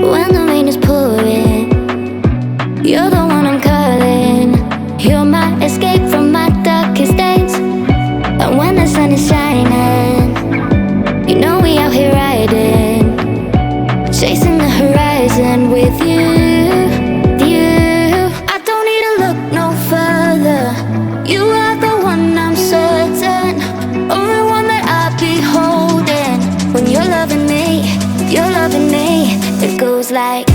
when the rain is pouring. You're the one I'm calling. You're my escape from my darkest days. And when the sun is shining, you know we out here riding, chasing the horizon with you. I don't need to look no further. You are the one I'm certain, only one that I'll be holding. When you're loving me, it goes like